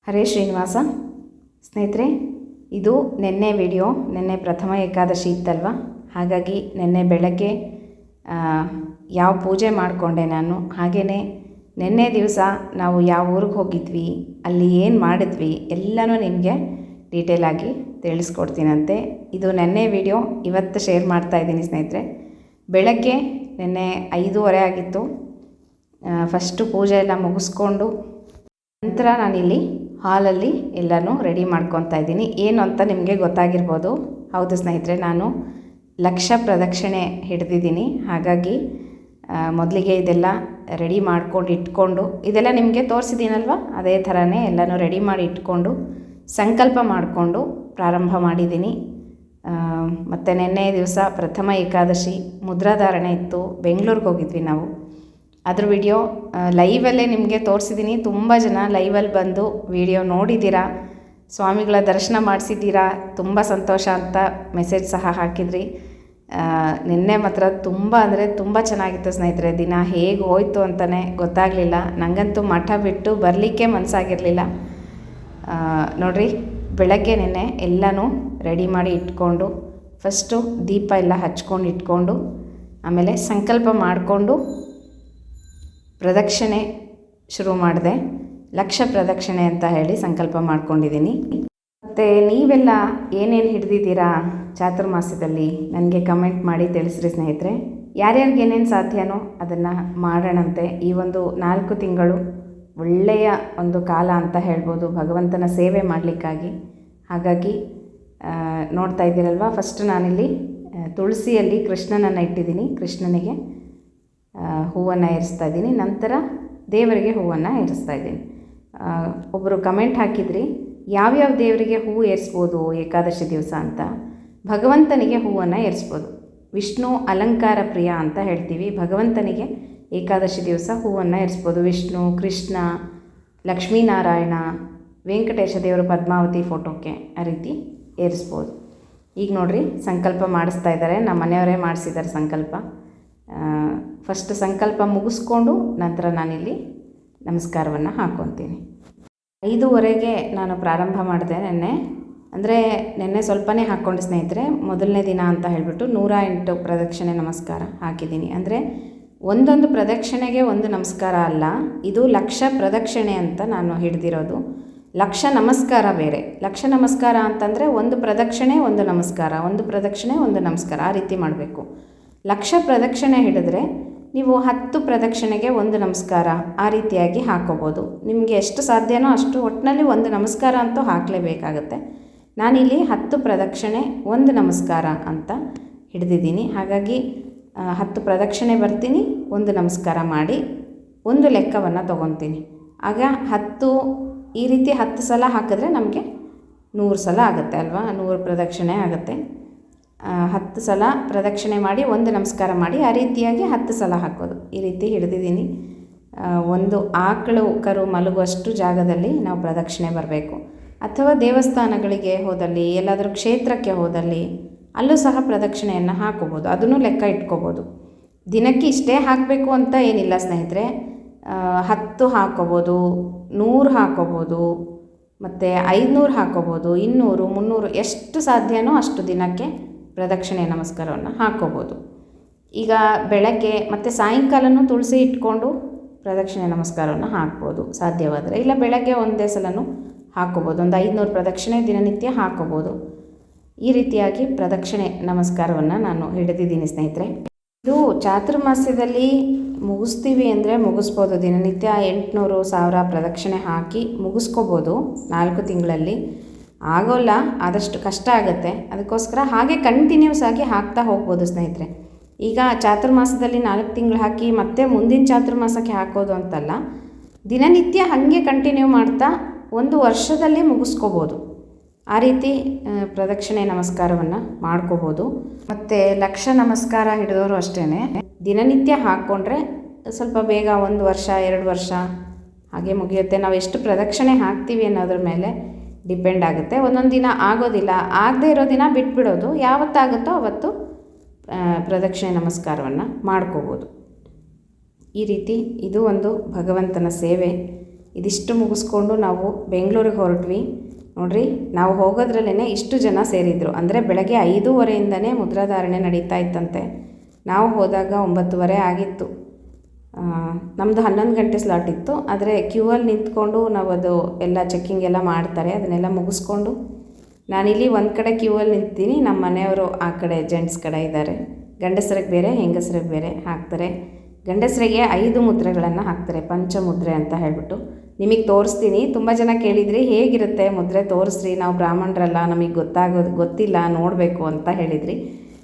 ಹರೇ ಶ್ರೀನಿವಾಸ. ಸ್ನೇಹಿತರೆ, ಇದು ನಿನ್ನೆ ವಿಡಿಯೋ. ನಿನ್ನೆ ಪ್ರಥಮ ಏಕಾದಶಿ ಇತ್ತಲ್ವ, ಹಾಗಾಗಿ ನಿನ್ನೆ ಬೆಳಗ್ಗೆ ಯಾವ ಪೂಜೆ ಮಾಡಿಕೊಂಡೆ ನಾನು, ಹಾಗೆಯೇ ನಿನ್ನೆ ದಿವಸ ನಾವು ಯಾವ ಊರಿಗೆ ಹೋಗಿದ್ವಿ, ಅಲ್ಲಿ ಏನು ಮಾಡಿದ್ವಿ ಎಲ್ಲನೂ ನಿಮಗೆ ಡೀಟೇಲಾಗಿ ತಿಳಿಸ್ಕೊಡ್ತೀನಂತೆ. ಇದು ನಿನ್ನೆ ವಿಡಿಯೋ ಇವತ್ತು ಶೇರ್ ಮಾಡ್ತಾಯಿದ್ದೀನಿ ಸ್ನೇಹಿತರೆ. ಬೆಳಗ್ಗೆ ನಿನ್ನೆ 5:30 ಆಗಿತ್ತು. ಫಸ್ಟು ಪೂಜೆ ಎಲ್ಲ ಮುಗಿಸ್ಕೊಂಡು ನಂತರ ನಾನಿಲ್ಲಿ ಹಾಲಲ್ಲಿ ಎಲ್ಲನೂ ರೆಡಿ ಮಾಡ್ಕೊತಾ ಇದ್ದೀನಿ. ಏನು ಅಂತ ನಿಮಗೆ ಗೊತ್ತಾಗಿರ್ಬೋದು. ಹೌದು ಸ್ನೇಹಿತರೆ, ನಾನು ಲಕ್ಷ ಪ್ರದಕ್ಷಿಣೆ ಹಿಡಿದಿದ್ದೀನಿ. ಹಾಗಾಗಿ ಮೊದಲಿಗೆ ಇದೆಲ್ಲ ರೆಡಿ ಮಾಡ್ಕೊಂಡು ಇಟ್ಕೊಂಡು, ಇದೆಲ್ಲ ನಿಮಗೆ ತೋರಿಸಿದ್ದೀನಲ್ವ, ಅದೇ ಥರನೇ ಎಲ್ಲನೂ ರೆಡಿ ಮಾಡಿ ಇಟ್ಕೊಂಡು ಸಂಕಲ್ಪ ಮಾಡಿಕೊಂಡು ಪ್ರಾರಂಭ ಮಾಡಿದ್ದೀನಿ. ಮತ್ತು ನಿನ್ನೆ ದಿವಸ ಪ್ರಥಮ ಏಕಾದಶಿ ಮುದ್ರಾಧಾರಣೆ ಇತ್ತು. ಬೆಂಗಳೂರಿಗೆ ಹೋಗಿದ್ವಿ ನಾವು. ಅದ್ರ ವಿಡಿಯೋ ಲೈವಲ್ಲೇ ನಿಮಗೆ ತೋರಿಸಿದ್ದೀನಿ. ತುಂಬ ಜನ ಲೈವಲ್ಲಿ ಬಂದು ವಿಡಿಯೋ ನೋಡಿದ್ದೀರಾ, ಸ್ವಾಮಿಗಳ ದರ್ಶನ ಮಾಡಿಸಿದ್ದೀರಾ, ತುಂಬ ಸಂತೋಷ ಅಂತ ಮೆಸೇಜ್ ಸಹ ಹಾಕಿದ್ರಿ. ನಿನ್ನೆ ಮಾತ್ರ ತುಂಬ ಅಂದರೆ ತುಂಬ ಚೆನ್ನಾಗಿತ್ತು ಸ್ನೇಹಿತರೆ. ದಿನ ಹೇಗೆ ಹೋಯಿತು ಅಂತಲೇ ಗೊತ್ತಾಗಲಿಲ್ಲ. ನನಗಂತೂ ಮಠ ಬಿಟ್ಟು ಬರಲಿಕ್ಕೆ ಮನಸ್ಸಾಗಿರಲಿಲ್ಲ. ನೋಡಿರಿ, ಬೆಳಗ್ಗೆ ನಿನ್ನೆ ಎಲ್ಲನೂ ರೆಡಿ ಮಾಡಿ ಇಟ್ಕೊಂಡು ಫಸ್ಟು ದೀಪ ಎಲ್ಲ ಹಚ್ಕೊಂಡು ಇಟ್ಕೊಂಡು ಆಮೇಲೆ ಸಂಕಲ್ಪ ಮಾಡಿಕೊಂಡು ಪ್ರದಕ್ಷಿಣೆ ಶುರು ಮಾಡಿದೆ. ಲಕ್ಷ ಪ್ರದಕ್ಷಿಣೆ ಅಂತ ಹೇಳಿ ಸಂಕಲ್ಪ ಮಾಡ್ಕೊಂಡಿದ್ದೀನಿ. ಮತ್ತು ನೀವೆಲ್ಲ ಏನೇನು ಹಿಡಿದಿದ್ದೀರಾ ಚಾತುರ್ಮಾಸ್ಯದಲ್ಲಿ ನನಗೆ ಕಮೆಂಟ್ ಮಾಡಿ ತಿಳಿಸ್ರಿ ಸ್ನೇಹಿತರೆ. ಯಾರ್ಯಾರಿಗೆ ಏನೇನು ಸಾಧ್ಯನೋ ಅದನ್ನು ಮಾಡೋಣಂತೆ. ಈ ಒಂದು 4 ತಿಂಗಳು ಒಳ್ಳೆಯ ಒಂದು ಕಾಲ ಅಂತ ಹೇಳ್ಬೋದು ಭಗವಂತನ ಸೇವೆ ಮಾಡಲಿಕ್ಕಾಗಿ. ಹಾಗಾಗಿ ನೋಡ್ತಾ ಇದ್ದೀರಲ್ವ, ಫಸ್ಟ್ ನಾನಿಲ್ಲಿ ತುಳಸಿಯಲ್ಲಿ ಕೃಷ್ಣನನ್ನು ಇಟ್ಟಿದ್ದೀನಿ. ಕೃಷ್ಣನಿಗೆ ಹೂವನ್ನು ಏರಿಸ್ತಾ ಇದ್ದೀನಿ. ನಂತರ ದೇವರಿಗೆ ಹೂವನ್ನು ಏರಿಸ್ತಾ ಇದ್ದೀನಿ. ಒಬ್ಬರು ಕಮೆಂಟ್ ಹಾಕಿದ್ರಿ, ಯಾವ್ಯಾವ ದೇವರಿಗೆ ಹೂವು ಏರಿಸ್ಬೋದು ಏಕಾದಶಿ ದಿವಸ ಅಂತ. ಭಗವಂತನಿಗೆ ಹೂವನ್ನು ಏರಿಸ್ಬೋದು. ವಿಷ್ಣು ಅಲಂಕಾರ ಪ್ರಿಯ ಅಂತ ಹೇಳ್ತೀವಿ. ಭಗವಂತನಿಗೆ ಏಕಾದಶಿ ದಿವಸ ಹೂವನ್ನು ಏರಿಸ್ಬೋದು. ವಿಷ್ಣು, ಕೃಷ್ಣ, ಲಕ್ಷ್ಮೀನಾರಾಯಣ, ವೆಂಕಟೇಶ ದೇವರು ಪದ್ಮಾವತಿ ಫೋಟೋಕ್ಕೆ ಆ ರೀತಿ ಏರಿಸ್ಬೋದು. ಈಗ ನೋಡಿರಿ, ಸಂಕಲ್ಪ ಮಾಡಿಸ್ತಾ ಇದ್ದಾರೆ. ನಮ್ಮ ಮನೆಯವರೇ ಮಾಡಿಸಿದ್ದಾರೆ ಸಂಕಲ್ಪ. ಫಸ್ಟ್ ಸಂಕಲ್ಪ ಮುಗಿಸ್ಕೊಂಡು ನಂತರ ನಾನಿಲ್ಲಿ ನಮಸ್ಕಾರವನ್ನು ಹಾಕ್ಕೊತೀನಿ. 5:30ಗೆ ನಾನು ಪ್ರಾರಂಭ ಮಾಡಿದೆ ನಿನ್ನೆ. ಅಂದರೆ ನಿನ್ನೆ ಸ್ವಲ್ಪನೇ ಹಾಕ್ಕೊಂಡೆ ಸ್ನೇಹಿತರೆ. ಮೊದಲನೇ ದಿನ ಅಂತ ಹೇಳಿಬಿಟ್ಟು 108 ಪ್ರದಕ್ಷಿಣೆ ನಮಸ್ಕಾರ ಹಾಕಿದ್ದೀನಿ. ಅಂದರೆ ಒಂದೊಂದು ಪ್ರದಕ್ಷಿಣೆಗೆ ಒಂದು ನಮಸ್ಕಾರ ಅಲ್ಲ, ಇದು ಲಕ್ಷ ಪ್ರದಕ್ಷಿಣೆ ಅಂತ ನಾನು ಹಿಡಿದಿರೋದು. ಲಕ್ಷ ನಮಸ್ಕಾರ ಬೇರೆ. ಲಕ್ಷ ನಮಸ್ಕಾರ ಅಂತಂದರೆ ಒಂದು ಪ್ರದಕ್ಷಿಣೆ ಒಂದು ನಮಸ್ಕಾರ, ಒಂದು ಪ್ರದಕ್ಷಿಣೆ ಒಂದು ನಮಸ್ಕಾರ, ಆ ರೀತಿ ಮಾಡಬೇಕು. ಲಕ್ಷ ಪ್ರದಕ್ಷಿಣೆ ಹಿಡಿದ್ರೆ ನೀವು 10 ಪ್ರದಕ್ಷಿಣೆಗೆ ಒಂದು ನಮಸ್ಕಾರ ಆ ರೀತಿಯಾಗಿ ಹಾಕೋಬೋದು. ನಿಮಗೆ ಎಷ್ಟು ಸಾಧ್ಯನೋ ಅಷ್ಟು, ಒಟ್ಟಿನಲ್ಲಿ ಒಂದು ನಮಸ್ಕಾರ ಅಂತೂ ಹಾಕಲೇಬೇಕಾಗತ್ತೆ. ನಾನಿಲ್ಲಿ 10 ಪ್ರದಕ್ಷಿಣೆ ಒಂದು ನಮಸ್ಕಾರ ಅಂತ ಹಿಡಿದಿದ್ದೀನಿ. ಹಾಗಾಗಿ 10 ಪ್ರದಕ್ಷಿಣೆ ಬರ್ತೀನಿ, ಒಂದು ನಮಸ್ಕಾರ ಮಾಡಿ ಒಂದು ಲೆಕ್ಕವನ್ನು ತೊಗೊತೀನಿ. ಆಗ 10 ಈ ರೀತಿ 10 ಸಲ ಹಾಕಿದ್ರೆ ನಮಗೆ 100 ಸಲ ಆಗುತ್ತೆ ಅಲ್ವಾ, 100 ಪ್ರದಕ್ಷಿಣೆ ಆಗುತ್ತೆ. 10 ಸಲ ಪ್ರದಕ್ಷಿಣೆ ಮಾಡಿ ಒಂದು ನಮಸ್ಕಾರ ಮಾಡಿ ಆ ರೀತಿಯಾಗಿ 10 ಸಲ ಹಾಕೋದು. ಈ ರೀತಿ ಹಿಡಿದಿದ್ದೀನಿ. ಒಂದು ಆಕಳು ಕರು ಮಲಗುವಷ್ಟು ಜಾಗದಲ್ಲಿ ನಾವು ಪ್ರದಕ್ಷಿಣೆ ಬರಬೇಕು. ಅಥವಾ ದೇವಸ್ಥಾನಗಳಿಗೆ ಹೋದಲ್ಲಿ, ಎಲ್ಲಾದರೂ ಕ್ಷೇತ್ರಕ್ಕೆ ಹೋದಲ್ಲಿ ಅಲ್ಲೂ ಸಹ ಪ್ರದಕ್ಷಿಣೆಯನ್ನು ಹಾಕೋಬೋದು. ಅದನ್ನು ಲೆಕ್ಕ ಇಟ್ಕೋಬೋದು. ದಿನಕ್ಕೆ ಇಷ್ಟೇ ಹಾಕಬೇಕು ಅಂತ ಏನಿಲ್ಲ ಸ್ನೇಹಿತರೆ. 10 ಹಾಕೋಬೋದು, 100 ಹಾಕೋಬೋದು, ಮತ್ತು 500 ಹಾಕೋಬೋದು, 200, 300 ಎಷ್ಟು ಸಾಧ್ಯನೋ ಅಷ್ಟು ದಿನಕ್ಕೆ ಪ್ರದಕ್ಷಿಣೆ ನಮಸ್ಕಾರವನ್ನು ಹಾಕೋಬೋದು. ಈಗ ಬೆಳಗ್ಗೆ ಮತ್ತು ಸಾಯಂಕಾಲನೂ ತುಳಸಿ ಇಟ್ಕೊಂಡು ಪ್ರದಕ್ಷಿಣೆ ನಮಸ್ಕಾರವನ್ನು ಹಾಕ್ಬೋದು ಸಾಧ್ಯವಾದರೆ. ಇಲ್ಲ ಬೆಳಗ್ಗೆ ಒಂದೇ ಸಲನೂ ಹಾಕೋಬೋದು. ಒಂದು 500 ಪ್ರದಕ್ಷಿಣೆ ದಿನನಿತ್ಯ ಹಾಕೋಬೋದು. ಈ ರೀತಿಯಾಗಿ ಪ್ರದಕ್ಷಿಣೆ ನಮಸ್ಕಾರವನ್ನು ನಾನು ಹಿಡಿದಿದ್ದೀನಿ ಸ್ನೇಹಿತರೆ. ಇದು ಚಾತುರ್ಮಾಸ್ಯದಲ್ಲಿ ಮುಗಿಸ್ತೀವಿ ಅಂದರೆ ಮುಗಿಸ್ಬೋದು. ದಿನನಿತ್ಯ 800, 1000 ಪ್ರದಕ್ಷಿಣೆ ಹಾಕಿ ಮುಗಿಸ್ಕೋಬೋದು 4 ತಿಂಗಳಲ್ಲಿ. ಆಗೋಲ್ಲ, ಆದಷ್ಟು ಕಷ್ಟ ಆಗುತ್ತೆ. ಅದಕ್ಕೋಸ್ಕರ ಹಾಗೆ ಕಂಟಿನ್ಯೂಸ್ ಆಗಿ ಹಾಕ್ತಾ ಹೋಗ್ಬೋದು ಸ್ನೇಹಿತರೆ. ಈಗ ಚಾತುರ್ಮಾಸದಲ್ಲಿ 4 ತಿಂಗಳು ಹಾಕಿ ಮತ್ತೆ ಮುಂದಿನ ಚಾತುರ್ಮಾಸಕ್ಕೆ ಹಾಕೋದು ಅಂತಲ್ಲ, ದಿನನಿತ್ಯ ಹಾಗೆ ಕಂಟಿನ್ಯೂ ಮಾಡ್ತಾ 1 ವರ್ಷದಲ್ಲಿ ಮುಗಿಸ್ಕೋಬೋದು. ಆ ರೀತಿ ಪ್ರದಕ್ಷಿಣೆ ನಮಸ್ಕಾರವನ್ನು ಮಾಡ್ಕೋಬೋದು. ಮತ್ತು ಲಕ್ಷ ನಮಸ್ಕಾರ ಹಿಡಿದವರು ಅಷ್ಟೇ, ದಿನನಿತ್ಯ ಹಾಕ್ಕೊಂಡ್ರೆ ಸ್ವಲ್ಪ ಬೇಗ 1 ವರ್ಷ 2 ವರ್ಷ ಹಾಗೆ ಮುಗಿಯುತ್ತೆ. ನಾವು ಎಷ್ಟು ಪ್ರದಕ್ಷಿಣೆ ಹಾಕ್ತೀವಿ ಅನ್ನೋದ್ರ ಮೇಲೆ ಡಿಪೆಂಡ್ ಆಗುತ್ತೆ. ಒಂದೊಂದು ದಿನ ಆಗೋದಿಲ್ಲ, ಆಗದೇ ಇರೋ ದಿನ ಬಿಟ್ಬಿಡೋದು. ಯಾವತ್ತಾಗುತ್ತೋ ಅವತ್ತು ಪ್ರದಕ್ಷಿಣೆ ನಮಸ್ಕಾರವನ್ನು ಮಾಡ್ಕೋಬೋದು. ಈ ರೀತಿ ಇದು ಒಂದು ಭಗವಂತನ ಸೇವೆ. ಇದಿಷ್ಟು ಮುಗಿಸ್ಕೊಂಡು ನಾವು ಬೆಂಗಳೂರಿಗೆ ಹೊರಟ್ವಿ. ನೋಡಿರಿ, ನಾವು ಹೋಗೋದ್ರಲ್ಲೇ ಇಷ್ಟು ಜನ ಸೇರಿದ್ರು. ಅಂದರೆ ಬೆಳಗ್ಗೆ 5:30ಇಂದನೇ ಮುದ್ರಾಧಾರಣೆ ನಡೀತಾ ಇತ್ತಂತೆ. ನಾವು ಹೋದಾಗ 9:30 ಆಗಿತ್ತು. ನಮ್ಮದು 11 ಗಂಟೆ ಸ್ಲಾಟ್ ಇತ್ತು. ಆದರೆ ಕ್ಯೂ ಅಲ್ಲಿ ನಿಂತ್ಕೊಂಡು ನಾವು ಅದು ಎಲ್ಲ ಚೆಕ್ಕಿಂಗ್ ಎಲ್ಲ ಮಾಡ್ತಾರೆ, ಅದನ್ನೆಲ್ಲ ಮುಗಿಸ್ಕೊಂಡು ನಾನಿಲ್ಲಿ ಒಂದು ಕಡೆ ಕ್ಯೂ ಅಲ್ಲಿ ನಿಂತೀನಿ. ನಮ್ಮ ಮನೆಯವರು ಆ ಕಡೆ ಜೆಂಟ್ಸ್ ಕಡೆ ಇದ್ದಾರೆ. ಗಂಡಸರಿಗೆ ಬೇರೆ ಹೆಂಗಸರಿಗೆ ಬೇರೆ ಹಾಕ್ತಾರೆ. ಗಂಡಸರಿಗೆ 5 ಮುದ್ರೆಗಳನ್ನು ಹಾಕ್ತಾರೆ, ಪಂಚಮುದ್ರೆ ಅಂತ ಹೇಳ್ಬಿಟ್ಟು. ನಿಮಗೆ ತೋರಿಸ್ತೀನಿ. ತುಂಬ ಜನ ಕೇಳಿದ್ರಿ ಹೇಗಿರುತ್ತೆ ಮುದ್ರೆ ತೋರಿಸ್ರಿ, ನಾವು ಬ್ರಾಹ್ಮಣರಲ್ಲ, ನಮಗೆ ಗೊತ್ತಿಲ್ಲ, ನೋಡಬೇಕು ಅಂತ ಹೇಳಿದ್ರಿ.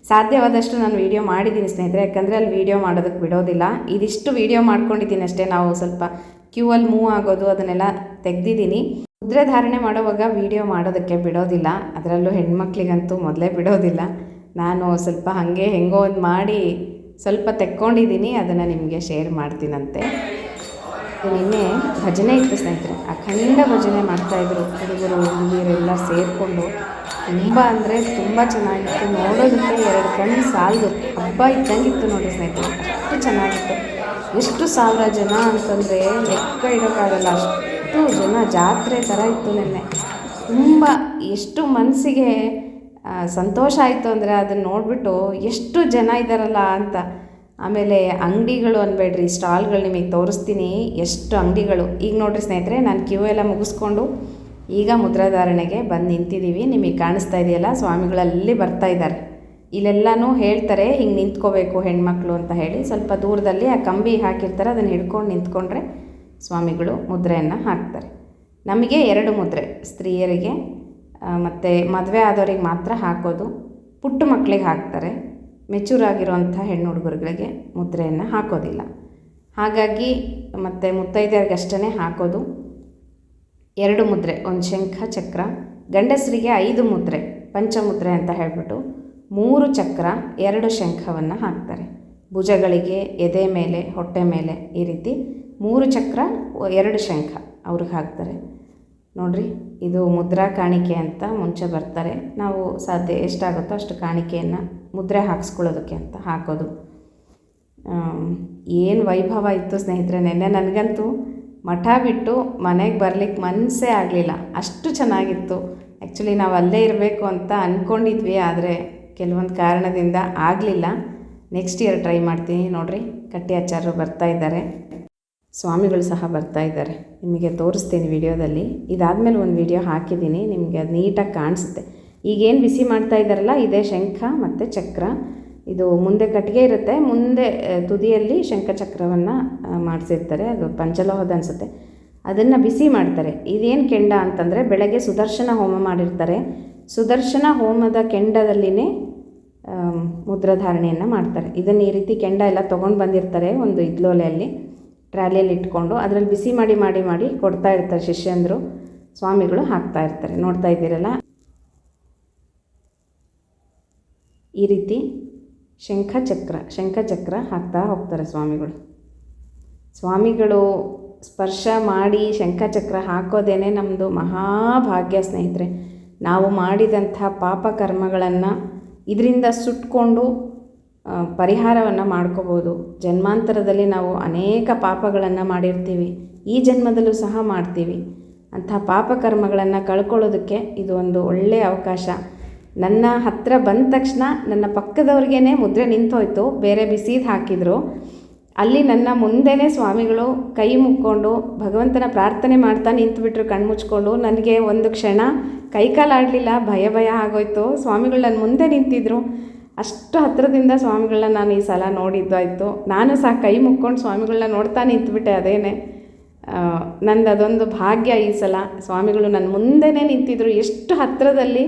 ಸಾಧ್ಯವಾದಷ್ಟು ನಾನು ವೀಡಿಯೋ ಮಾಡಿದ್ದೀನಿ ಸ್ನೇಹಿತರೆ, ಯಾಕಂದರೆ ಅಲ್ಲಿ ವೀಡಿಯೋ ಮಾಡೋದಕ್ಕೆ ಬಿಡೋದಿಲ್ಲ. ಇದಿಷ್ಟು ವೀಡಿಯೋ ಮಾಡ್ಕೊಂಡಿದ್ದೀನಿ ಅಷ್ಟೇ. ನಾವು ಸ್ವಲ್ಪ ಕ್ಯೂ ಅಲ್ಲಿ ಮೂವ್ ಆಗೋದು ಅದನ್ನೆಲ್ಲ ತೆಗೆದಿದ್ದೀನಿ. ಮುದ್ರೆ ಧಾರಣೆ ಮಾಡೋವಾಗ ವೀಡಿಯೋ ಮಾಡೋದಕ್ಕೆ ಬಿಡೋದಿಲ್ಲ, ಅದರಲ್ಲೂ ಹೆಣ್ಮಕ್ಳಿಗಂತೂ ಮೊದಲೇ ಬಿಡೋದಿಲ್ಲ. ನಾನು ಸ್ವಲ್ಪ ಹಾಗೆ ಹೆಂಗೋ ಒಂದು ಮಾಡಿ ಸ್ವಲ್ಪ ತೆಕ್ಕೊಂಡಿದ್ದೀನಿ, ಅದನ್ನು ನಿಮಗೆ ಶೇರ್ ಮಾಡ್ತೀನಂತೆ. ನಿನ್ನೆ ಭಜನೆ ಇತ್ತು ಸ್ನೇಹಿತರೆ, ಅಖಂಡ ಭಜನೆ ಮಾಡ್ತಾಯಿದ್ರು ಹುಡುಗರು ಹುಡುಗಿಯರೆಲ್ಲ ಸೇರಿಕೊಂಡು. ತುಂಬ ಅಂದರೆ ತುಂಬ ಚೆನ್ನಾಗಿತ್ತು, ನೋಡೋದಕ್ಕೆ 2 ಕಣ್ಣು ಸಾಲದು. ಹಬ್ಬ ಇದ್ದಂಗಿತ್ತು ನೋಡಿ ಸ್ನೇಹಿತರೆ, ಅಷ್ಟು ಚೆನ್ನಾಗಿತ್ತು. ಎಷ್ಟು ಸಾವಿರ ಜನ ಅಂತಂದರೆ ಲೆಕ್ಕ ಇಡೋಕ್ಕಾಗಲ್ಲ, ಅಷ್ಟು ಜನ, ಜಾತ್ರೆ ಥರ ಇತ್ತು ನಿನ್ನೆ. ತುಂಬ ಎಷ್ಟು ಮನಸ್ಸಿಗೆ ಸಂತೋಷ ಆಯಿತು ಅಂದರೆ ಅದನ್ನು ನೋಡಿಬಿಟ್ಟು ಎಷ್ಟು ಜನ ಇದ್ದಾರಲ್ಲ ಅಂತ. ಆಮೇಲೆ ಅಂಗಡಿಗಳು ಅನ್ಬೇಡ್ರಿ, ಸ್ಟಾಲ್ಗಳು ನಿಮಗೆ ತೋರಿಸ್ತೀನಿ ಎಷ್ಟು ಅಂಗಡಿಗಳು. ಈಗ ನೋಡಿರಿ ಸ್ನೇಹಿತರೆ, ನಾನು ಕ್ಯೂ ಎಲ್ಲ ಮುಗಿಸ್ಕೊಂಡು ಈಗ ಮುದ್ರಾಧಾರಣೆಗೆ ಬಂದು ನಿಂತಿದ್ದೀವಿ. ನಿಮಗೆ ಕಾಣಿಸ್ತಾ ಇದೆಯಲ್ಲ, ಸ್ವಾಮಿಗಳಲ್ಲಿ ಬರ್ತಾ ಇದ್ದಾರೆ. ಇಲ್ಲೆಲ್ಲನೂ ಹೇಳ್ತಾರೆ ಹಿಂಗೆ ನಿಂತ್ಕೋಬೇಕು ಹೆಣ್ಮಕ್ಳು ಅಂತ ಹೇಳಿ. ಸ್ವಲ್ಪ ದೂರದಲ್ಲಿ ಆ ಕಂಬಿ ಹಾಕಿರ್ತಾರೆ, ಅದನ್ನು ಹಿಡ್ಕೊಂಡು ನಿಂತ್ಕೊಂಡ್ರೆ ಸ್ವಾಮಿಗಳು ಮುದ್ರೆಯನ್ನು ಹಾಕ್ತಾರೆ. ನಮಗೆ 2 ಮುದ್ರೆ, ಸ್ತ್ರೀಯರಿಗೆ ಮತ್ತು ಮದುವೆ ಆದವ್ರಿಗೆ ಮಾತ್ರ ಹಾಕೋದು. ಪುಟ್ಟ ಮಕ್ಕಳಿಗೆ ಹಾಕ್ತಾರೆ, ಮೆಚೂರ್ ಆಗಿರುವಂಥ ಹೆಣ್ಣು ಹುಡುಗರುಗಳಿಗೆ ಮುದ್ರೆಯನ್ನು ಹಾಕೋದಿಲ್ಲ. ಹಾಗಾಗಿ ಮತ್ತು ಮುತ್ತೈದೆಯರಿಗಷ್ಟೇ ಹಾಕೋದು. 2 ಮುದ್ರೆ, ಒಂದು ಶಂಖ ಚಕ್ರ. ಗಂಡಸರಿಗೆ 5 ಮುದ್ರೆ, ಪಂಚಮುದ್ರೆ ಅಂತ ಹೇಳ್ಬಿಟ್ಟು 3 ಚಕ್ರ 2 ಶಂಖವನ್ನು ಹಾಕ್ತಾರೆ. ಭುಜಗಳಿಗೆ, ಎದೆ ಮೇಲೆ, ಹೊಟ್ಟೆ ಮೇಲೆ ಈ ರೀತಿ 3 ಚಕ್ರ 2 ಶಂಖ ಅವ್ರಿಗೆ ಹಾಕ್ತಾರೆ. ನೋಡಿರಿ, ಇದು ಮುದ್ರಾ ಕಾಣಿಕೆ ಅಂತ ಮುಂಚೆ ಬರ್ತಾರೆ. ನಾವು ಸಾಧ್ಯ ಎಷ್ಟಾಗುತ್ತೋ ಅಷ್ಟು ಕಾಣಿಕೆಯನ್ನು ಮುದ್ರೆ ಹಾಕ್ಸ್ಕೊಳ್ಳೋದಕ್ಕೆ ಅಂತ ಹಾಕೋದು. ಏನು ವೈಭವ ಇತ್ತು ಸ್ನೇಹಿತರೆ ನೆನ್ನೆ. ನನಗಂತೂ ಮಠ ಬಿಟ್ಟು ಮನೆಗೆ ಬರಲಿಕ್ಕೆ ಮನಸ್ಸೇ ಆಗಲಿಲ್ಲ, ಅಷ್ಟು ಚೆನ್ನಾಗಿತ್ತು. ಆ್ಯಕ್ಚುಲಿ ನಾವು ಅಲ್ಲೇ ಇರಬೇಕು ಅಂತ ಅಂದ್ಕೊಂಡಿದ್ವಿ, ಆದರೆ ಕೆಲವೊಂದು ಕಾರಣದಿಂದ ಆಗಲಿಲ್ಲ. ನೆಕ್ಸ್ಟ್ ಇಯರ್ ಟ್ರೈ ಮಾಡ್ತೀನಿ. ನೋಡಿರಿ, ಕಟ್ಟಿ ಆಚಾರ್ಯರು ಬರ್ತಾ ಇದ್ದಾರೆ, ಸ್ವಾಮಿಗಳು ಸಹ ಬರ್ತಾ ಇದ್ದಾರೆ. ನಿಮಗೆ ತೋರಿಸ್ತೀನಿ ವಿಡಿಯೋದಲ್ಲಿ. ಇದಾದಮೇಲೆ ಒಂದು ವಿಡಿಯೋ ಹಾಕಿದ್ದೀನಿ, ನಿಮಗೆ ಅದು ನೀಟಾಗಿ ಕಾಣಿಸುತ್ತೆ. ಈಗೇನು ಬಿಸಿ ಮಾಡ್ತಾ ಇದ್ದಾರಲ್ಲ, ಇದೇ ಶಂಖ ಮತ್ತು ಚಕ್ರ. ಇದು ಮುಂದೆ ಕಟ್ಟಿಗೆ ಇರುತ್ತೆ, ಮುಂದೆ ತುದಿಯಲ್ಲಿ ಶಂಖಚಕ್ರವನ್ನು ಮಾಡಿಸಿರ್ತಾರೆ. ಅದು ಪಂಚಲೋಹದ ಅನಿಸುತ್ತೆ, ಅದನ್ನು ಬಿಸಿ ಮಾಡ್ತಾರೆ. ಇದೇನು ಕೆಂಡ ಅಂತಂದರೆ, ಬೆಳಗ್ಗೆ ಸುದರ್ಶನ ಹೋಮ ಮಾಡಿರ್ತಾರೆ. ಸುದರ್ಶನ ಹೋಮದ ಕೆಂಡದಲ್ಲಿನೇ ಮುದ್ರಾಧಾರಣೆಯನ್ನು ಮಾಡ್ತಾರೆ. ಇದನ್ನು ಈ ರೀತಿ ಕೆಂಡ ಎಲ್ಲ ತೊಗೊಂಡು ಬಂದಿರ್ತಾರೆ, ಒಂದು ಇದ್ಲೋಲೆಯಲ್ಲಿ ಟ್ರಾಲಿಯಲ್ಲಿ ಇಟ್ಕೊಂಡು ಅದರಲ್ಲಿ ಬಿಸಿ ಮಾಡಿ ಮಾಡಿ ಮಾಡಿ ಕೊಡ್ತಾ ಇರ್ತಾರೆ ಶಿಷ್ಯಂದರು. ಸ್ವಾಮಿಗಳು ಹಾಕ್ತಾ ಇರ್ತಾರೆ, ನೋಡ್ತಾ ಇದ್ದೀರಲ್ಲ. ಈ ರೀತಿ ಶಂಖಚಕ್ರ ಹಾಕ್ತಾ ಹೋಗ್ತಾರೆ ಸ್ವಾಮಿಗಳು ಸ್ಪರ್ಶ ಮಾಡಿ ಶಂಖಚಕ್ರ ಹಾಕೋದೇನೆ ನಮ್ಮದು ಮಹಾಭಾಗ್ಯ ಸ್ನೇಹಿತರೆ. ನಾವು ಮಾಡಿದಂಥ ಪಾಪ ಕರ್ಮಗಳನ್ನು ಇದರಿಂದ ಸುಟ್ಕೊಂಡು ಪರಿಹಾರವನ್ನು ಮಾಡ್ಕೋಬೋದು. ಜನ್ಮಾಂತರದಲ್ಲಿ ನಾವು ಅನೇಕ ಪಾಪಗಳನ್ನು ಮಾಡಿರ್ತೀವಿ, ಈ ಜನ್ಮದಲ್ಲೂ ಸಹ ಮಾಡ್ತೀವಿ. ಅಂಥ ಪಾಪಕರ್ಮಗಳನ್ನು ಕಳ್ಕೊಳ್ಳೋದಕ್ಕೆ ಇದು ಒಂದು ಒಳ್ಳೆಯ ಅವಕಾಶ. ನನ್ನ ಹತ್ತಿರ ಬಂದ ತಕ್ಷಣ ನನ್ನ ಪಕ್ಕದವ್ರಿಗೇ ಮುದ್ರೆ ನಿಂತೋಯ್ತು, ಬೇರೆ ಬಿಸಿದು ಹಾಕಿದರು. ಅಲ್ಲಿ ನನ್ನ ಮುಂದೆನೇ ಸ್ವಾಮಿಗಳು ಕೈ ಮುಕ್ಕೊಂಡು ಭಗವಂತನ ಪ್ರಾರ್ಥನೆ ಮಾಡ್ತಾ ನಿಂತುಬಿಟ್ರು ಕಣ್ಮುಚ್ಕೊಂಡು. ನನಗೆ ಒಂದು ಕ್ಷಣ ಕೈಕಾಲಾಡಲಿಲ್ಲ, ಭಯ ಆಗೋಯ್ತು. ಸ್ವಾಮಿಗಳು ನನ್ನ ಮುಂದೆ ನಿಂತಿದ್ದರು. ಅಷ್ಟು ಹತ್ತಿರದಿಂದ ಸ್ವಾಮಿಗಳನ್ನ ನಾನು ಈ ಸಲ ನೋಡಿದ್ದಾಯಿತು. ನಾನು ಸಹ ಕೈ ಮುಕ್ಕೊಂಡು ಸ್ವಾಮಿಗಳನ್ನ ನೋಡ್ತಾ ನಿಂತುಬಿಟ್ಟೆ. ಅದೇನೆ ನಂದು ಅದೊಂದು ಭಾಗ್ಯ. ಈ ಸಲ ಸ್ವಾಮಿಗಳು ನನ್ನ ಮುಂದೆನೇ ನಿಂತಿದ್ದರು, ಎಷ್ಟು ಹತ್ತಿರದಲ್ಲಿ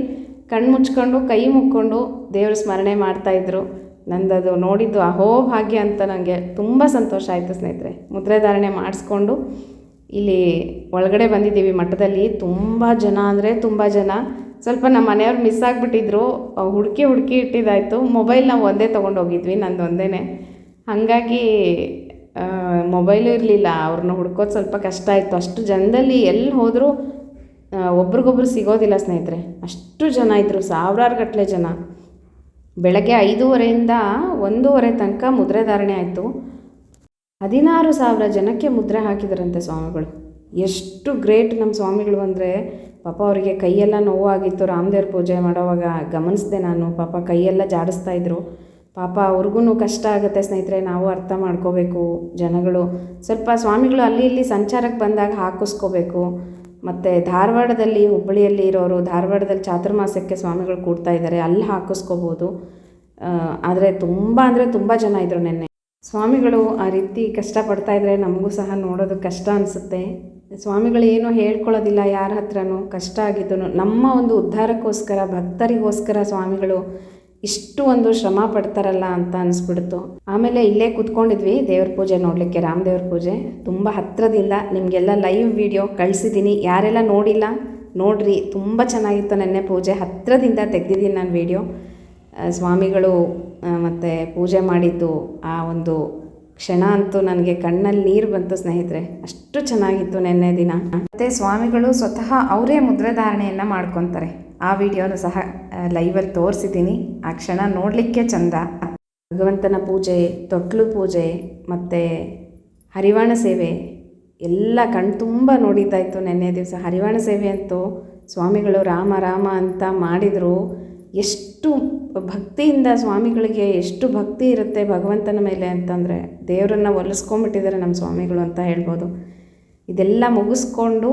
ಕಣ್ಮುಚ್ಕೊಂಡು ಕೈ ಮುಕ್ಕೊಂಡು ದೇವ್ರ ಸ್ಮರಣೆ ಮಾಡ್ತಾಯಿದ್ರು. ನಂದದು ನೋಡಿದ್ದು ಅಹೋ ಭಾಗ್ಯ ಅಂತ ನನಗೆ ತುಂಬ ಸಂತೋಷ ಆಯಿತು ಸ್ನೇಹಿತರೆ. ಮುದ್ರೆ ಧಾರಣೆ ಮಾಡಿಸ್ಕೊಂಡು ಇಲ್ಲಿ ಒಳಗಡೆ ಬಂದಿದ್ದೀವಿ ಮಠದಲ್ಲಿ. ತುಂಬ ಜನ ಅಂದರೆ ತುಂಬ ಜನ. ಸ್ವಲ್ಪ ನಮ್ಮ ಮನೆಯವ್ರು ಮಿಸ್ ಆಗಿಬಿಟ್ಟಿದ್ರು, ಹುಡುಕಿ ಇಟ್ಟಿದ್ದಾಯಿತು. ಮೊಬೈಲ್ ನಾವು ಒಂದೇ ತೊಗೊಂಡು ಹೋಗಿದ್ವಿ, ನಂದು ಒಂದೇ. ಹಾಗಾಗಿ ಮೊಬೈಲು ಇರಲಿಲ್ಲ, ಅವ್ರನ್ನ ಹುಡ್ಕೋದು ಸ್ವಲ್ಪ ಕಷ್ಟ ಆಯಿತು. ಅಷ್ಟು ಜನದಲ್ಲಿ ಎಲ್ಲಿ ಹೋದರೂ ಒಬ್ರಿಗೊಬ್ರು ಸಿಗೋದಿಲ್ಲ ಸ್ನೇಹಿತರೆ, ಅಷ್ಟು ಜನ ಇದ್ದರು, ಸಾವಿರಾರು ಗಟ್ಟಲೆ ಜನ. ಬೆಳಗ್ಗೆ 5:30ಇಂದ 1:30 ತನಕ ಮುದ್ರೆ ಧಾರಣೆ ಆಯಿತು. 16,000 ಜನಕ್ಕೆ ಮುದ್ರೆ ಹಾಕಿದ್ರಂತೆ ಸ್ವಾಮಿಗಳು. ಎಷ್ಟು ಗ್ರೇಟ್ ನಮ್ಮ ಸ್ವಾಮಿಗಳು ಅಂದರೆ, ಪಾಪ ಅವರಿಗೆ ಕೈಯೆಲ್ಲ ನೋವಾಗಿತ್ತು. ರಾಮದೇವ್ರ ಪೂಜೆ ಮಾಡೋವಾಗ ಗಮನಿಸಿದೆ ನಾನು. ಪಾಪ ಕೈಯೆಲ್ಲ ಜಾಡಿಸ್ತಾಯಿದ್ರು. ಪಾಪ ಅವ್ರಿಗೂ ಕಷ್ಟ ಆಗುತ್ತೆ ಸ್ನೇಹಿತರೆ, ನಾವು ಅರ್ಥ ಮಾಡ್ಕೋಬೇಕು. ಜನಗಳು ಸ್ವಲ್ಪ ಸ್ವಾಮಿಗಳು ಅಲ್ಲಿ ಇಲ್ಲಿ ಸಂಚಾರಕ್ಕೆ ಬಂದಾಗ ಹಾಕಿಸ್ಕೋಬೇಕು. ಮತ್ತು ಧಾರವಾಡದಲ್ಲಿ, ಹುಬ್ಬಳ್ಳಿಯಲ್ಲಿ ಇರೋರು ಧಾರವಾಡದಲ್ಲಿ ಚಾತುರ್ಮಾಸ್ಯಕ್ಕೆ ಸ್ವಾಮಿಗಳು ಕೂಡ್ತಾ ಇದ್ದಾರೆ, ಅಲ್ಲಿ ಹಾಕಿಸ್ಕೋಬೋದು. ಆದರೆ ತುಂಬ ಜನ ಇದ್ದರು ನೆನ್ನೆ. ಸ್ವಾಮಿಗಳು ಆ ರೀತಿ ಕಷ್ಟಪಡ್ತಾಯಿದ್ರೆ ನಮಗೂ ಸಹ ನೋಡೋದು ಕಷ್ಟ ಅನಿಸುತ್ತೆ. ಸ್ವಾಮಿಗಳು ಏನೂ ಹೇಳ್ಕೊಳ್ಳೋದಿಲ್ಲ ಯಾರ ಹತ್ರನೂ. ಕಷ್ಟ ಆಗಿದ್ದು ನಮ್ಮ ಒಂದು ಉದ್ಧಾರಕ್ಕೋಸ್ಕರ, ಭಕ್ತರಿಗೋಸ್ಕರ ಸ್ವಾಮಿಗಳು ಇಷ್ಟು ಒಂದು ಶ್ರಮ ಪಡ್ತಾರಲ್ಲ ಅಂತ ಅನಿಸ್ಬಿಡ್ತು. ಆಮೇಲೆ ಇಲ್ಲೇ ಕೂತ್ಕೊಂಡಿದ್ವಿ ದೇವ್ರ ಪೂಜೆ ನೋಡಲಿಕ್ಕೆ, ರಾಮದೇವ್ರ ಪೂಜೆ. ತುಂಬ ಹತ್ತಿರದಿಂದ ನಿಮಗೆಲ್ಲ ಲೈವ್ ವಿಡಿಯೋ ಕಳಿಸಿದ್ದೀನಿ. ಯಾರೆಲ್ಲ ನೋಡಿಲ್ಲ ನೋಡ್ರಿ, ತುಂಬ ಚೆನ್ನಾಗಿತ್ತು ನೆನ್ನೆ ಪೂಜೆ. ಹತ್ತಿರದಿಂದ ತೆಗೆದಿದ್ದೀನಿ ನಾನು ವಿಡಿಯೋ. ಸ್ವಾಮಿಗಳು ಮತ್ತು ಪೂಜೆ ಮಾಡಿದ್ದು ಆ ಒಂದು ಕ್ಷಣ ಅಂತೂ ನನಗೆ ಕಣ್ಣಲ್ಲಿ ನೀರು ಬಂತು ಸ್ನೇಹಿತರೆ. ಅಷ್ಟು ಚೆನ್ನಾಗಿತ್ತು ನೆನ್ನೆ ದಿನ. ಮತ್ತು ಸ್ವಾಮಿಗಳು ಸ್ವತಃ ಅವರೇ ಮುದ್ರೆಧಾರಣೆಯನ್ನು ಮಾಡ್ಕೊತಾರೆ. ಆ ವಿಡಿಯೋನು ಸಹ ಲೈವಲ್ಲಿ ತೋರಿಸಿದ್ದೀನಿ. ಆ ಕ್ಷಣ ನೋಡಲಿಕ್ಕೆ ಚಂದ. ಭಗವಂತನ ಪೂಜೆ, ತೊಟ್ಲು ಪೂಜೆ ಮತ್ತು ಹರಿವಾಣ ಸೇವೆ ಎಲ್ಲ ಕಣ್ತುಂಬ ನೋಡಿದ್ದಾಯಿತು ನೆನ್ನೆ ದಿವಸ. ಹರಿವಾಣ ಸೇವೆ ಅಂತೂ ಸ್ವಾಮಿಗಳು ರಾಮ ರಾಮ ಅಂತ ಮಾಡಿದರು. ಎಷ್ಟು ಭಕ್ತಿಯಿಂದ, ಸ್ವಾಮಿಗಳಿಗೆ ಎಷ್ಟು ಭಕ್ತಿ ಇರುತ್ತೆ ಭಗವಂತನ ಮೇಲೆ ಅಂತಂದರೆ, ದೇವರನ್ನು ಒಲಿಸ್ಕೊಂಡ್ಬಿಟ್ಟಿದ್ದಾರೆ ನಮ್ಮ ಸ್ವಾಮಿಗಳು ಅಂತ ಹೇಳ್ಬೋದು. ಇದೆಲ್ಲ ಮುಗಿಸ್ಕೊಂಡು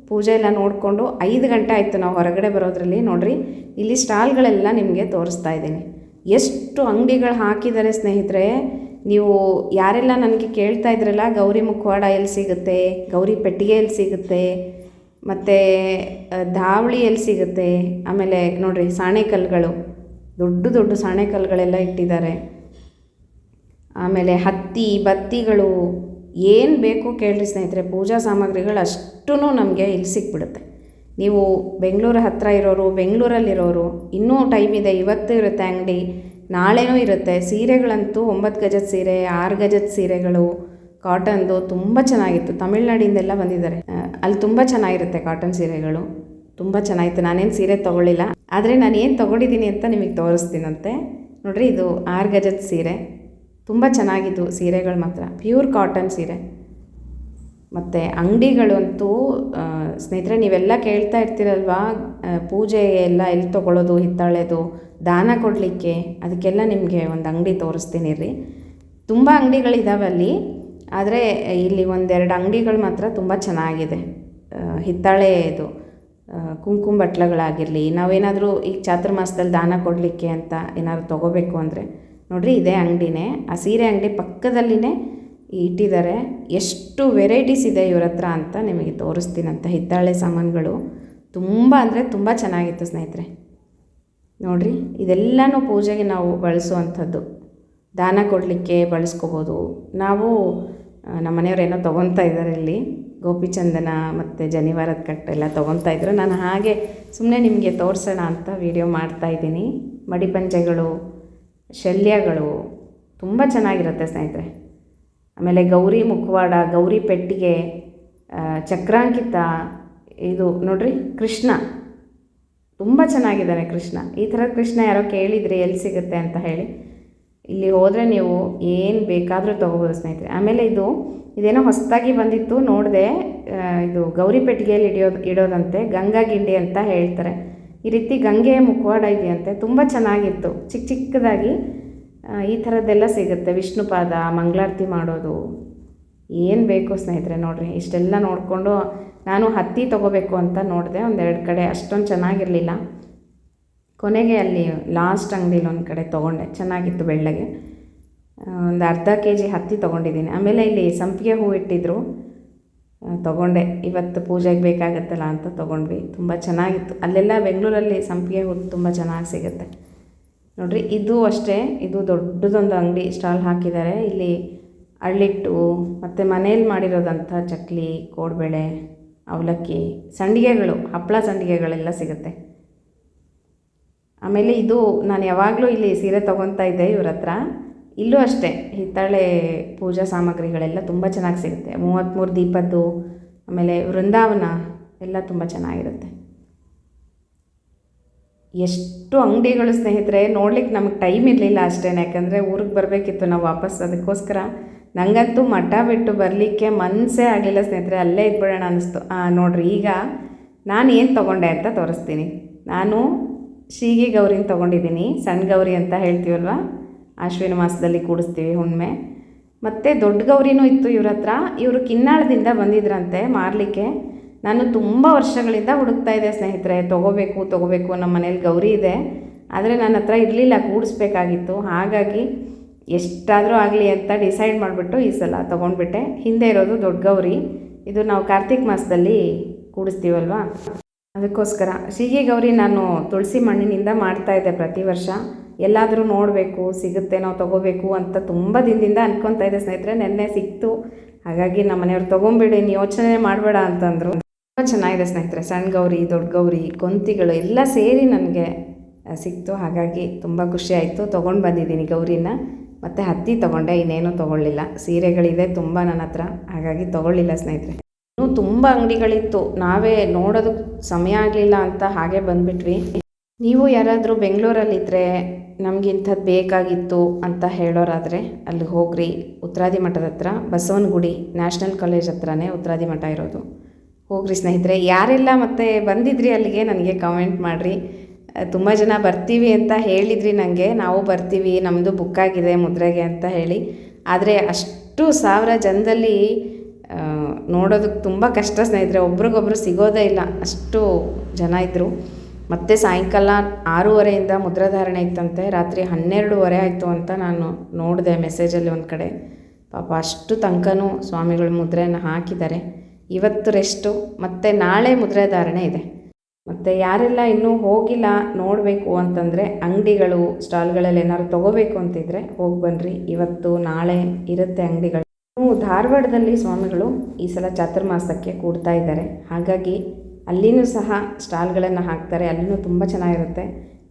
ಪೂಜೆ ಎಲ್ಲ ನೋಡಿಕೊಂಡು 5 ಗಂಟೆ ಆಯಿತು ನಾವು ಹೊರಗಡೆ ಬರೋದ್ರಲ್ಲಿ. ನೋಡಿರಿ, ಇಲ್ಲಿ ಸ್ಟಾಲ್ಗಳೆಲ್ಲ ನಿಮಗೆ ತೋರಿಸ್ತಾ ಇದ್ದೀನಿ. ಎಷ್ಟು ಅಂಗಡಿಗಳು ಹಾಕಿದ್ದಾರೆ ಸ್ನೇಹಿತರೆ. ನೀವು ಯಾರೆಲ್ಲ ನನಗೆ ಕೇಳ್ತಾ ಇದ್ರಲ್ಲ, ಗೌರಿ ಮುಖವಾಡ ಎಲ್ಲಿ ಸಿಗುತ್ತೆ, ಗೌರಿ ಪೆಟ್ಟಿಗೆ ಎಲ್ಲಿ ಸಿಗುತ್ತೆ, ಮತ್ತು ಧಾವಳಿ ಎಲ್ಲಿ ಸಿಗುತ್ತೆ, ಆಮೇಲೆ ನೋಡಿರಿ ಸಾಣೆಕಲ್ಲುಗಳು, ದೊಡ್ಡ ಸಾಣೆಕಲ್ಲುಗಳೆಲ್ಲ ಇಟ್ಟಿದ್ದಾರೆ. ಆಮೇಲೆ ಹತ್ತಿ ಬತ್ತಿಗಳು, ಏನು ಬೇಕು ಕೇಳಿರಿ ಸ್ನೇಹಿತರೆ, ಪೂಜಾ ಸಾಮಗ್ರಿಗಳು ಅಷ್ಟೂ ನಮಗೆ ಇಲ್ಲಿ ಸಿಕ್ಬಿಡುತ್ತೆ. ನೀವು ಬೆಂಗಳೂರು ಹತ್ತಿರ ಇರೋರು, ಬೆಂಗಳೂರಲ್ಲಿರೋರು ಇನ್ನೂ ಟೈಮ್ ಇದೆ. ಇವತ್ತು ಇರುತ್ತೆ ಅಂಗಡಿ, ನಾಳೆನೂ ಇರುತ್ತೆ. ಸೀರೆಗಳಂತೂ 9 ಗಜದ ಸೀರೆ, 6 ಗಜದ ಸೀರೆಗಳು, ಕಾಟನ್ದು ತುಂಬ ಚೆನ್ನಾಗಿತ್ತು. ತಮಿಳ್ನಾಡಿಂದೆಲ್ಲ ಬಂದಿದ್ದಾರೆ. ಅಲ್ಲಿ ತುಂಬ ಚೆನ್ನಾಗಿರುತ್ತೆ ಕಾಟನ್ ಸೀರೆಗಳು, ತುಂಬ ಚೆನ್ನಾಗಿತ್ತು. ನಾನೇನು ಸೀರೆ ತೊಗೊಳ್ಳಿಲ್ಲ, ಆದರೆ ನಾನು ಏನು ತೊಗೊಂಡಿದ್ದೀನಿ ಅಂತ ನಿಮಗೆ ತೋರಿಸ್ತೀನಂತೆ. ನೋಡಿರಿ, ಇದು 6 ಗಜದ ಸೀರೆ, ತುಂಬ ಚೆನ್ನಾಗಿತ್ತು ಸೀರೆಗಳು ಮಾತ್ರ, ಪ್ಯೂರ್ ಕಾಟನ್ ಸೀರೆ. ಮತ್ತು ಅಂಗಡಿಗಳಂತೂ ಸ್ನೇಹಿತರೆ, ನೀವೆಲ್ಲ ಕೇಳ್ತಾ ಇರ್ತೀರಲ್ವಾ ಪೂಜೆ ಎಲ್ಲ ಎಲ್ಲಿ ತೊಗೊಳ್ಳೋದು, ಹಿತ್ತಾಳೆದು ದಾನ ಕೊಡಲಿಕ್ಕೆ, ಅದಕ್ಕೆಲ್ಲ ನಿಮಗೆ ಒಂದು ಅಂಗಡಿ ತೋರಿಸ್ತೀನಿ ರೀ. ತುಂಬ ಅಂಗಡಿಗಳಿದ್ದಾವೆ ಅಲ್ಲಿ, ಆದರೆ ಇಲ್ಲಿ 1-2 ಅಂಗಡಿಗಳು ಮಾತ್ರ ತುಂಬ ಚೆನ್ನಾಗಿದೆ. ಹಿತ್ತಾಳೆದು ಕುಂಕುಮ ಬಟ್ಲುಗಳಾಗಿರಲಿ, ನಾವೇನಾದರೂ ಈಗ ಚಾತುರ್ಮಾಸದಲ್ಲಿ ದಾನ ಕೊಡಲಿಕ್ಕೆ ಅಂತ ಏನಾದ್ರು ತೊಗೋಬೇಕು ಅಂದರೆ ನೋಡಿರಿ, ಇದೇ ಅಂಗಡಿನೇ. ಆ ಸೀರೆ ಅಂಗಡಿ ಪಕ್ಕದಲ್ಲಿನೇ ಇಟ್ಟಿದ್ದಾರೆ. ಎಷ್ಟು ವೆರೈಟೀಸ್ ಇದೆ ಇವ್ರ ಹತ್ರ ಅಂತ ನಿಮಗೆ ತೋರಿಸ್ತೀನಂತ. ಹಿತ್ತಾಳೆ ಸಾಮಾನುಗಳು ತುಂಬ ಅಂದರೆ ತುಂಬ ಚೆನ್ನಾಗಿತ್ತು ಸ್ನೇಹಿತರೆ. ನೋಡಿರಿ, ಇದೆಲ್ಲನೂ ಪೂಜೆಗೆ ನಾವು ಬಳಸುವಂಥದ್ದು, ದಾನ ಕೊಡಲಿಕ್ಕೆ ಬಳಸ್ಕೋಬೋದು. ನಾವು ನಮ್ಮ ಮನೆಯವರೇನೋ ತೊಗೊತಾ ಇದ್ದಾರೆ ಇಲ್ಲಿ, ಗೋಪಿಚಂದನ ಮತ್ತು ಜನಿವಾರದ ಕಟ್ಟು ಎಲ್ಲ ತೊಗೊತಾ ಇದ್ರು. ನಾನು ಹಾಗೆ ಸುಮ್ಮನೆ ನಿಮಗೆ ತೋರಿಸೋಣ ಅಂತ ವಿಡಿಯೋ ಮಾಡ್ತಾಯಿದ್ದೀನಿ. ಮಡಿಪಂಚೆಗಳು, ಶಲ್ಯಗಳು ತುಂಬ ಚೆನ್ನಾಗಿರುತ್ತೆ ಸ್ನೇಹಿತರೆ. ಆಮೇಲೆ ಗೌರಿ ಮುಖವಾಡ, ಗೌರಿ ಪೆಟ್ಟಿಗೆ, ಚಕ್ರಾಂಕಿತ, ಇದು ನೋಡಿರಿ ಕೃಷ್ಣ, ತುಂಬ ಚೆನ್ನಾಗಿದ್ದಾನೆ ಕೃಷ್ಣ. ಈ ಥರ ಕೃಷ್ಣ ಯಾರೋ ಕೇಳಿದ್ರಿ ಎಲ್ಲಿ ಸಿಗುತ್ತೆ ಅಂತ ಹೇಳಿ, ಇಲ್ಲಿ ಹೋದರೆ ನೀವು ಏನು ಬೇಕಾದರೂ ತೊಗೋಬೋದು ಸ್ನೇಹಿತರೆ. ಆಮೇಲೆ ಇದೇನೋ ಹೊಸದಾಗಿ ಬಂದಿತ್ತು ನೋಡಿದೆ, ಇದು ಗೌರಿ ಪೆಟ್ಟಿಗೆಯಲ್ಲಿ ಇಡೋದಂತೆ, ಗಂಗಾ ಗಿಂಡಿ ಅಂತ ಹೇಳ್ತಾರೆ. ಈ ರೀತಿ ಗಂಗೆಯ ಮುಖವಾಡ ಇದೆಯಂತೆ, ತುಂಬ ಚೆನ್ನಾಗಿತ್ತು. ಚಿಕ್ಕದಾಗಿ ಈ ಥರದ್ದೆಲ್ಲ ಸಿಗುತ್ತೆ. ವಿಷ್ಣುಪಾದ, ಮಂಗಳಾರತಿ ಮಾಡೋದು, ಏನು ಬೇಕು ಸ್ನೇಹಿತರೆ. ನೋಡಿರಿ, ಇಷ್ಟೆಲ್ಲ ನೋಡಿಕೊಂಡು ನಾನು ಹತ್ತಿ ತೊಗೋಬೇಕು ಅಂತ ನೋಡಿದೆ. 1-2 ಕಡೆ ಅಷ್ಟೊಂದು ಚೆನ್ನಾಗಿರಲಿಲ್ಲ. ಕೊನೆಗೆ ಅಲ್ಲಿ ಲಾಸ್ಟ್ ಅಂಗಡಿಲಿ ಒಂದು ಕಡೆ ತೊಗೊಂಡೆ, ಚೆನ್ನಾಗಿತ್ತು. ಬೆಳ್ಳಗೆ ಒಂದು ಅರ್ಧ kg ಹತ್ತಿ ತೊಗೊಂಡಿದ್ದೀನಿ. ಆಮೇಲೆ ಇಲ್ಲಿ ಸಂಪಿಗೆ ಹೂ ಇಟ್ಟಿದ್ರು, ತೊಗೊಂಡೆ. ಇವತ್ತು ಪೂಜೆಗೆ ಬೇಕಾಗುತ್ತಲ್ಲ ಅಂತ ತೊಗೊಂಡ್ವಿ. ತುಂಬ ಚೆನ್ನಾಗಿತ್ತು. ಅಲ್ಲೆಲ್ಲ ಬೆಂಗಳೂರಲ್ಲಿ ಸಂಪಿಗೆ ಹೂ ತುಂಬ ಚೆನ್ನಾಗಿ ಸಿಗುತ್ತೆ. ನೋಡಿರಿ, ಇದು ಅಷ್ಟೇ, ಇದು ದೊಡ್ಡದೊಂದು ಅಂಗಡಿ ಸ್ಟಾಲ್ ಹಾಕಿದ್ದಾರೆ. ಇಲ್ಲಿ ಅಳ್ಳಿಟ್ಟು ಮತ್ತು ಮನೇಲಿ ಮಾಡಿರೋದಂಥ ಚಕ್ಲಿ, ಕೋಡ್ಬೇಳೆ, ಅವಲಕ್ಕಿ, ಸಂಡಿಗೆಗಳು, ಹಪ್ಪಳ ಸಂಡಿಗೆಗಳೆಲ್ಲ ಸಿಗುತ್ತೆ. ಆಮೇಲೆ ಇದು ನಾನು ಯಾವಾಗಲೂ ಇಲ್ಲಿ ಸೀರೆ ತೊಗೊತಾ ಇದ್ದೆ ಇವ್ರ ಹತ್ರ. ಇಲ್ಲೂ ಅಷ್ಟೇ ಹಿತ್ತಾಳೆ ಪೂಜಾ ಸಾಮಗ್ರಿಗಳೆಲ್ಲ ತುಂಬ ಚೆನ್ನಾಗಿ ಸಿಗುತ್ತೆ. 33 ದೀಪದ್ದು, ಆಮೇಲೆ ವೃಂದಾವನ ಎಲ್ಲ ತುಂಬ ಚೆನ್ನಾಗಿರುತ್ತೆ. ಎಷ್ಟು ಅಂಗಡಿಗಳು ಸ್ನೇಹಿತರೆ, ನೋಡ್ಲಿಕ್ಕೆ ನಮಗೆ ಟೈಮ್ ಇರಲಿಲ್ಲ ಅಷ್ಟೇ, ಯಾಕಂದರೆ ಊರಿಗೆ ಬರಬೇಕಿತ್ತು ನಾವು ವಾಪಸ್. ಅದಕ್ಕೋಸ್ಕರ ನನಗಂತೂ ಮಠ ಬಿಟ್ಟು ಬರಲಿಕ್ಕೆ ಮನಸ್ಸೇ ಆಗಲಿಲ್ಲ ಸ್ನೇಹಿತರೆ, ಅಲ್ಲೇ ಇದ್ಬಿಡೋಣ ಅನ್ನಿಸ್ತು. ನೋಡಿರಿ ಈಗ ನಾನು ಏನು ತೊಗೊಂಡೆ ಅಂತ ತೋರಿಸ್ತೀನಿ. ನಾನು ಶೀಗಿ ಗೌರಿನ ತೊಗೊಂಡಿದ್ದೀನಿ, ಸಣ್ಣ ಗೌರಿ ಅಂತ ಹೇಳ್ತೀವಲ್ವ, ಆಶ್ವಿನ ಮಾಸದಲ್ಲಿ ಕೂಡಿಸ್ತೀವಿ ಹುಣ್ಣಿಮೆ. ಮತ್ತು ದೊಡ್ಡ ಗೌರಿನೂ ಇತ್ತು ಇವ್ರ ಹತ್ರ. ಇವರು ಕಿನ್ನಾಳದಿಂದ ಬಂದಿದ್ರಂತೆ ಮಾರಲಿಕ್ಕೆ. ನಾನು ತುಂಬ ವರ್ಷಗಳಿಂದ ಹುಡುಕ್ತಾ ಇದ್ದೆ ಸ್ನೇಹಿತರೆ, ತೊಗೋಬೇಕು, ನಮ್ಮ ಮನೇಲಿ ಗೌರಿ ಇದೆ, ಆದರೆ ನನ್ನ ಹತ್ರ ಇರಲಿಲ್ಲ, ಕೂಡಿಸ್ಬೇಕಾಗಿತ್ತು. ಹಾಗಾಗಿ ಎಷ್ಟಾದರೂ ಆಗಲಿ ಅಂತ ಡಿಸೈಡ್ ಮಾಡಿಬಿಟ್ಟು ಈ ಸಲ ತೊಗೊಂಡ್ಬಿಟ್ಟೆ. ಹಿಂದೆ ಇರೋದು ದೊಡ್ಡ ಗೌರಿ, ಇದು ನಾವು ಕಾರ್ತಿಕ್ ಮಾಸದಲ್ಲಿ ಕೂಡಿಸ್ತೀವಲ್ವ, ಅದಕ್ಕೋಸ್ಕರ. ಶೀಗೆ ಗೌರಿ ನಾನು ತುಳಸಿ ಮಣ್ಣಿನಿಂದ ಮಾಡ್ತಾಯಿದ್ದೆ ಪ್ರತಿ ವರ್ಷ. ಎಲ್ಲಾದರೂ ನೋಡಬೇಕು, ಸಿಗುತ್ತೆ, ನಾವು ತೊಗೋಬೇಕು ಅಂತ ತುಂಬ ದಿನದಿಂದ ಅನ್ಕೊತಾ ಇದ್ದೆ ಸ್ನೇಹಿತರೆ. ನೆನ್ನೆ ಸಿಕ್ತು, ಹಾಗಾಗಿ ನಮ್ಮ ಮನೆಯವ್ರು ತೊಗೊಂಬಿಡಿ, ನೀನು ಯೋಚನೆ ಮಾಡಬೇಡ ಅಂತಂದರು. ತುಂಬ ಚೆನ್ನಾಗಿದೆ ಸ್ನೇಹಿತರೆ, ಸಣ್ಣ ಗೌರಿ, ದೊಡ್ಡ ಗೌರಿ, ಗೊಂತಿಗಳು ಎಲ್ಲ ಸೇರಿ ನನಗೆ ಸಿಕ್ತು. ಹಾಗಾಗಿ ತುಂಬ ಖುಷಿ ಆಯಿತು. ತೊಗೊಂಡು ಬಂದಿದ್ದೀನಿ ಗೌರಿನ. ಮತ್ತು ಹತ್ತಿ ತೊಗೊಂಡೆ, ಇನ್ನೇನೂ ತೊಗೊಳ್ಳಿಲ್ಲ. ಸೀರೆಗಳಿದೆ ತುಂಬ ನನ್ನ ಹತ್ರ, ಹಾಗಾಗಿ ತೊಗೊಳ್ಳಿಲ್ಲ ಸ್ನೇಹಿತರೆ. ಇನ್ನೂ ತುಂಬ ಅಂಗಡಿಗಳಿತ್ತು, ನಾವೇ ನೋಡೋದಕ್ಕೆ ಸಮಯ ಆಗಲಿಲ್ಲ ಅಂತ ಹಾಗೆ ಬಂದುಬಿಟ್ವಿ. ನೀವು ಯಾರಾದರೂ ಬೆಂಗಳೂರಲ್ಲಿದ್ದರೆ ನಮಗಿಂಥದ್ದು ಬೇಕಾಗಿತ್ತು ಅಂತ ಹೇಳೋರಾದರೆ ಅಲ್ಲಿ ಹೋಗ್ರಿ. ಉತ್ತರಾದಿ ಮಠದ ಹತ್ರ ಬಸವನಗುಡಿ ನ್ಯಾಷನಲ್ ಕಾಲೇಜ್ ಹತ್ರನೇ ಉತ್ತರಾದಿ ಮಠ ಇರೋದು. ಹೋಗ್ರಿ ಸ್ನೇಹಿತರೆ. ಯಾರೆಲ್ಲ ಮತ್ತೆ ಬಂದಿದ್ರಿ ಅಲ್ಲಿಗೆ ನನಗೆ ಕಮೆಂಟ್ ಮಾಡಿರಿ. ತುಂಬ ಜನ ಬರ್ತೀವಿ ಅಂತ ಹೇಳಿದ್ರಿ ನನಗೆ, ನಾವು ಬರ್ತೀವಿ, ನಮ್ಮದು ಬುಕ್ ಆಗಿದೆ ಮುದ್ರೆಗೆ ಅಂತ ಹೇಳಿ. ಆದರೆ ಅಷ್ಟು 1000 ಜನದಲ್ಲಿ ನೋಡೋದಕ್ಕೆ ತುಂಬ ಕಷ್ಟ ಸ್ನೇಹಿತರೆ, ಒಬ್ರಿಗೊಬ್ರು ಸಿಗೋದೇ ಇಲ್ಲ, ಅಷ್ಟು ಜನ ಇದ್ದರು. ಮತ್ತು ಸಾಯಂಕಾಲ 6:30 ಮುದ್ರಾಧಾರಣೆ ಇತ್ತಂತೆ, ರಾತ್ರಿ 12:30 ಆಯಿತು ಅಂತ ನಾನು ನೋಡಿದೆ ಮೆಸೇಜಲ್ಲಿ ಒಂದು ಕಡೆ. ಪಾಪ ಅಷ್ಟು ತನಕನೂ ಸ್ವಾಮಿಗಳು ಮುದ್ರೆಯನ್ನು ಹಾಕಿದ್ದಾರೆ. ಇವತ್ತು ರೆಸ್ಟು, ಮತ್ತು ನಾಳೆ ಮುದ್ರಾಧಾರಣೆ ಇದೆ. ಮತ್ತು ಯಾರೆಲ್ಲ ಇನ್ನೂ ಹೋಗಿಲ್ಲ ನೋಡಬೇಕು ಅಂತಂದರೆ ಅಂಗಡಿಗಳು ಸ್ಟಾಲ್ಗಳಲ್ಲಿ ಏನಾದ್ರು ತೊಗೋಬೇಕು ಅಂತಿದ್ರೆ ಹೋಗಿ ಬನ್ನಿರಿ. ಇವತ್ತು ನಾಳೆ ಇರುತ್ತೆ ಅಂಗಡಿಗಳು. ಧಾರವಾಡದಲ್ಲಿ ಸ್ವಾಮಿಗಳು ಈ ಸಲ ಚಾತುರ್ಮಾಸಕ್ಕೆ ಕೂಡ್ತಾ ಇದ್ದಾರೆ, ಹಾಗಾಗಿ ಅಲ್ಲಿನೂ ಸಹ ಸ್ಟಾಲ್ಗಳನ್ನು ಹಾಕ್ತಾರೆ. ಅಲ್ಲಿನೂ ತುಂಬ ಚೆನ್ನಾಗಿರುತ್ತೆ.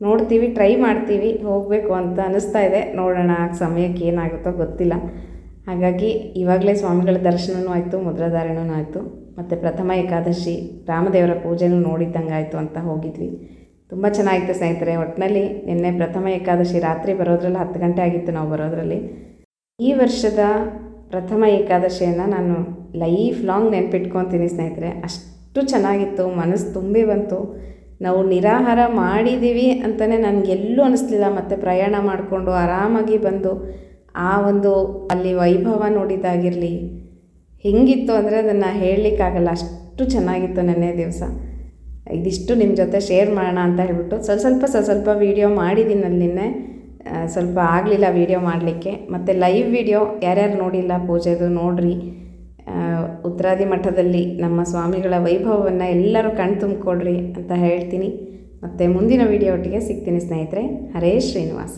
ನೋಡ್ತೀವಿ, ಟ್ರೈ ಮಾಡ್ತೀವಿ, ಹೋಗಬೇಕು ಅಂತ ಅನ್ನಿಸ್ತಾ ಇದೆ. ನೋಡೋಣ ಸಮಯಕ್ಕೆ ಏನಾಗುತ್ತೋ ಗೊತ್ತಿಲ್ಲ. ಹಾಗಾಗಿ ಇವಾಗಲೇ ಸ್ವಾಮಿಗಳ ದರ್ಶನವೂ ಆಯಿತು, ಮುದ್ರಾಧಾರಣೆಯೂ ಆಯಿತು. ಮತ್ತು ಪ್ರಥಮ ಏಕಾದಶಿ ರಾಮದೇವರ ಪೂಜೆನೂ ನೋಡಿದ್ದಂಗೆ ಆಯಿತು ಅಂತ ಹೋಗಿದ್ವಿ. ತುಂಬ ಚೆನ್ನಾಗಿತ್ತು ಸ್ನೇಹಿತರೆ. ಒಟ್ಟಿನಲ್ಲಿ ನಿನ್ನೆ ಪ್ರಥಮ ಏಕಾದಶಿ ರಾತ್ರಿ ಬರೋದ್ರಲ್ಲಿ 10 ಗಂಟೆ ಆಗಿತ್ತು ನಾವು ಬರೋದ್ರಲ್ಲಿ. ಈ ವರ್ಷದ ಪ್ರಥಮ ಏಕಾದಶಿಯನ್ನು ನಾನು ಲೈಫ್ ಲಾಂಗ್ ನೆನ್ಪಿಟ್ಕೊತೀನಿ ಸ್ನೇಹಿತರೆ. ಅಷ್ಟು ಚೆನ್ನಾಗಿತ್ತು, ಮನಸ್ಸು ತುಂಬಿ ಬಂತು. ನಾವು ನಿರಾಹಾರ ಮಾಡಿದ್ದೀವಿ ಅಂತಲೇ ನನಗೆಲ್ಲೂ ಅನ್ನಿಸ್ಲಿಲ್ಲ. ಮತ್ತು ಪ್ರಯಾಣ ಮಾಡಿಕೊಂಡು ಆರಾಮಾಗಿ ಬಂದು ಆ ಒಂದು ಅಲ್ಲಿ ವೈಭವ ನೋಡಿದ್ದಾಗಿರಲಿ, ಹೆಂಗಿತ್ತು ಅಂದರೆ ಅದನ್ನು ಹೇಳಲಿಕ್ಕಾಗಲ್ಲ, ಅಷ್ಟು ಚೆನ್ನಾಗಿತ್ತು ನೆನ್ನೆ ದಿವಸ. ಇದಿಷ್ಟು ನಿಮ್ಮ ಜೊತೆ ಶೇರ್ ಮಾಡೋಣ ಅಂತ ಹೇಳ್ಬಿಟ್ಟು ಸ್ವಲ್ಪ ವೀಡಿಯೋ ಮಾಡಿದ್ದೀನಿ ಅಲ್ಲಿ ನಿನ್ನೆ. ಸ್ವಲ್ಪ ಆಗಲಿಲ್ಲ ವೀಡಿಯೋ ಮಾಡಲಿಕ್ಕೆ. ಮತ್ತು ಲೈವ್ ವೀಡಿಯೋ ಯಾರ್ಯಾರು ನೋಡಿಲ್ಲ ಪೂಜೆದು ನೋಡಿರಿ. ಉತ್ತರಾದಿ ಮಠದಲ್ಲಿ ನಮ್ಮ ಸ್ವಾಮಿಗಳ ವೈಭವವನ್ನು ಎಲ್ಲರೂ ಕಣ್ಣು ತುಂಬಿಕೊಡ್ರಿ ಅಂತ ಹೇಳ್ತೀನಿ. ಮತ್ತು ಮುಂದಿನ ವೀಡಿಯೋ ಒಟ್ಟಿಗೆ ಸಿಗ್ತೀನಿ ಸ್ನೇಹಿತರೆ. ಹರೇ ಶ್ರೀನಿವಾಸ.